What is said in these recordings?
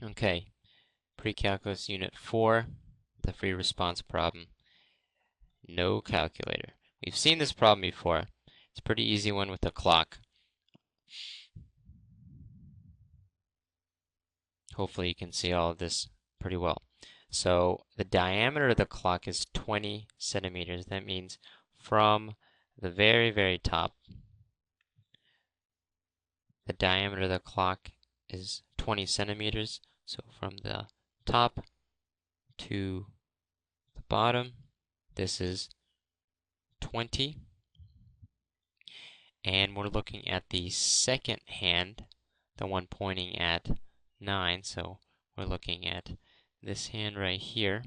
Okay, pre-calculus unit 4, the free response problem. No calculator. We've seen this problem before. It's a pretty easy one with a clock. Hopefully you can see all of this pretty well. So the diameter of the clock is 20 centimeters. That means from the very, very top, the diameter of the clock is 20 centimeters. So from the top to the bottom, this is 20. And we're looking at the second hand, the one pointing at 9. So we're looking at this hand right here.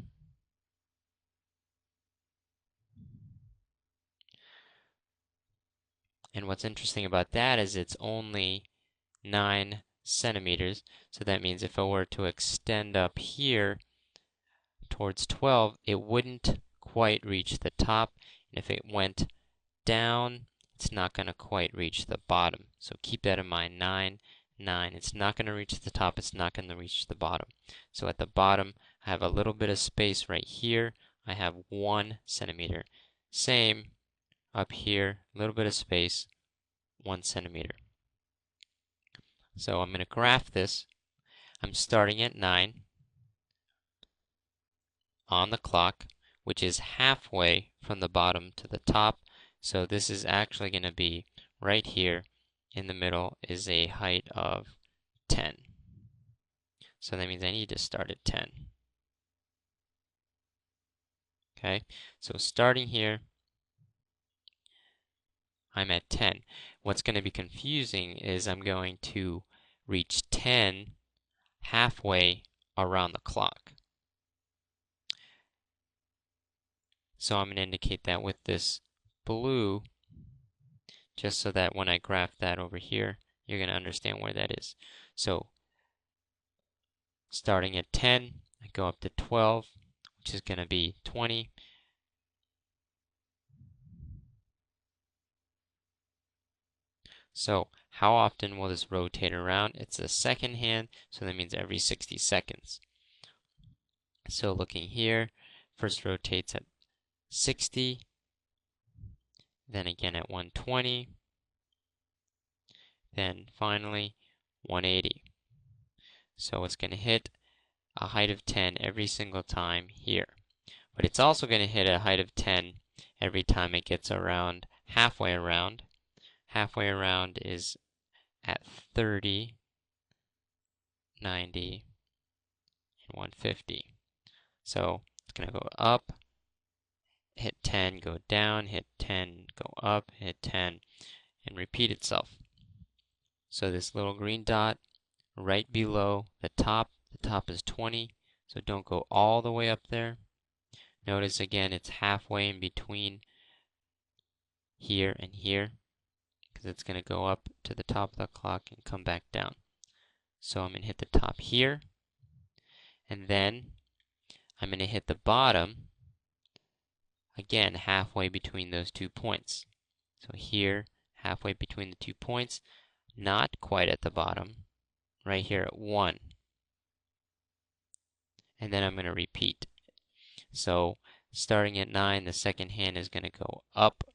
And what's interesting about that is it's only 9 centimeters. So that means if I were to extend up here towards 12, it wouldn't quite reach the top. And if it went down, it's not going to quite reach the bottom. So keep that in mind. 9, 9. It's not going to reach the top. It's not going to reach the bottom. So at the bottom, I have a little bit of space right here. I have 1 centimeter. Same up here, a little bit of space, 1 centimeter. So I'm going to graph this. I'm starting at 9 on the clock, which is halfway from the bottom to the top. So this is actually going to be right here in the middle is a height of 10. So that means I need to start at 10. Okay, so starting here, I'm at 10. What's going to be confusing is I'm going to reach 10 halfway around the clock. So I'm going to indicate that with this blue, just so that when I graph that over here, you're going to understand where that is. So starting at 10, I go up to 12, which is going to be 20. So how often will this rotate around? It's the second hand, so that means every 60 seconds. So looking here, first rotates at 60, then again at 120, then finally 180. So it's going to hit a height of 10 every single time here. But it's also going to hit a height of 10 every time it gets around halfway around. Halfway around is at 30, 90, and 150. So it's going to go up, hit 10, go down, hit 10, go up, hit 10, and repeat itself. So this little green dot right below the top is 20, so don't go all the way up there. Notice again it's halfway in between here and here, because it's going to go up to the top of the clock and come back down. So I'm going to hit the top here, and then I'm going to hit the bottom, again halfway between those 2 points. So here, halfway between the 2 points, not quite at the bottom, right here at 1. And then I'm going to repeat. So starting at 9, the second hand is going to go up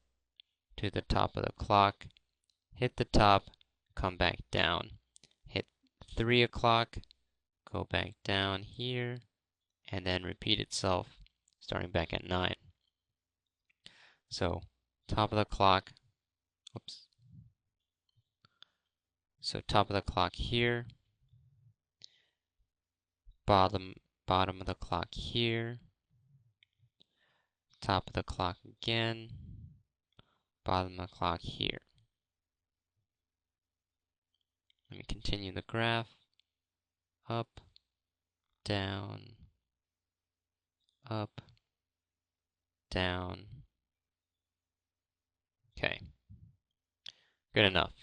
to the top of the clock, hit the top, come back down, hit 3 o'clock, go back down here, and then repeat itself starting back at 9. So top of the clock, oops. So top of the clock here, bottom of the clock here, top of the clock again, bottom of the clock here. Let me continue the graph. Up, down, up, down. Okay, good enough.